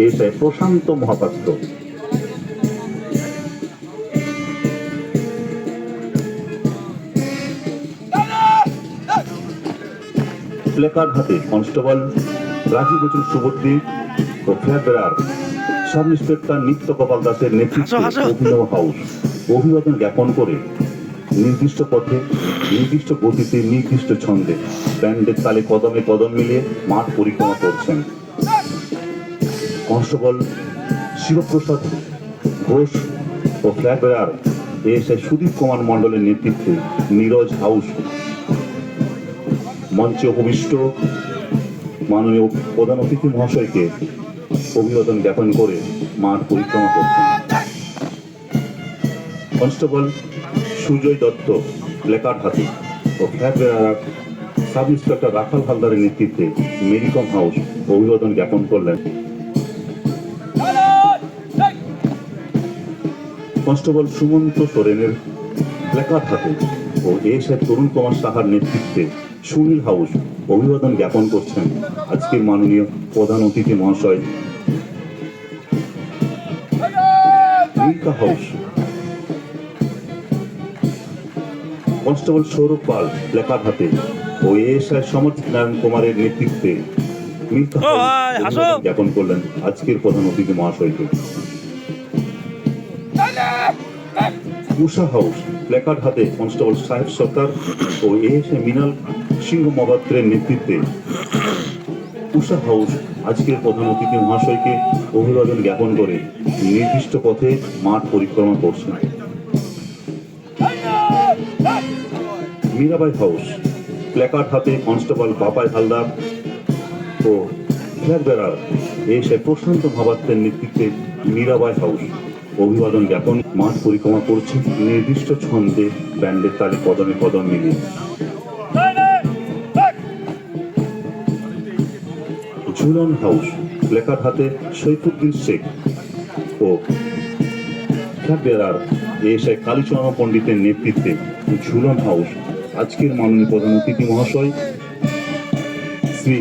SI প্রশান্ত Mahapatra. Placard হাতে constable Rajib বচন সুবর্তী ও flag বেয়ারার sub inspector নিত্য গোপাল দাসের নেতৃত্বে অভিনব হাউস অভিবাদন জ্ঞাপন করে নির্দিষ্ট পথে, নির্দিষ্ট গতিতে, নির্দিষ্ট ছন্দে ব্যান্ডের তালে কদমে কদম মিলিয়ে মাঠ পরিক্রমা করছেন। কনস্টেবল শিবপ্রসাদ ঘোষ ও ফ্ল্যাগ বেয়ারার এএসআই সুদীপ কুমার মণ্ডলের নেতৃত্বে নীরজ হাউস মঞ্চে উপবিষ্ট মাননীয় প্রধান অতিথি মহাশয়কে অভিবাদন জ্ঞাপন করে মাঠ পরিক্রমা করছেন। কনস্টেবল সুজয় দত্ত প্লেকার্ড হাতে ও ফ্ল্যাগ বেয়ারার সাব ইন্সপেক্টর রাখাল হালদারের নেতৃত্বে মেরিকম হাউস অভিবাদন জ্ঞাপন করলেন। কনস্টেবল সুমন্ত সোরেনের প্লেকার্ড হাতে ও এএসআই তরুণ কুমার সাহার নেতৃত্বে সুনীল হাউস অভিবাদন জ্ঞাপন করছেন আজকের মাননীয় প্রধান অতিথি মহাশয়। মিল্কা house constable Sourav Pal placard হাতে ও এএসআই সমর্থ নারায়ণ কুমারের নেতৃত্বে মিল্কা হাউস জ্ঞাপন করলেন আজকের প্রধান অতিথি মহাশয়কে। উষা হাউস প্লেকার্ড হাতে কনস্টেবল সাহেব সরকার ও এএসআই মৃণাল সিংহ মহাপাত্রের নেতৃত্বে উষা হাউস আজকের প্রধান অতিথি মহাশয়কে অভিবাদন জ্ঞাপন করে নির্দিষ্ট পথে মাঠ পরিক্রমা করছেন। মীরাবাই হাউস প্লেকার্ড হাতে কনস্টেবল বাপাই হালদার ও ফ্ল্যাগ বেয়ারার এএসআই প্রশান্ত মহাপাত্রের নেতৃত্বে মীরাবাই হাউস অভিবাদন জ্ঞাপন মাঠ পরিক্রমা করছে নির্দিষ্ট ছন্দে ব্যান্ডের তালে কদমে কদম মিলিয়ে। ঝুলন হাউস প্লেকার্ড হাতে সৈফুদ্দিন শেখ ও ফ্ল্যাগ বেয়ারার এএসআই কালীচরণ পণ্ডিতের নেতৃত্বে ঝুলন হাউস আজকের মাননীয় প্রধান অতিথি মহাশয় শ্রী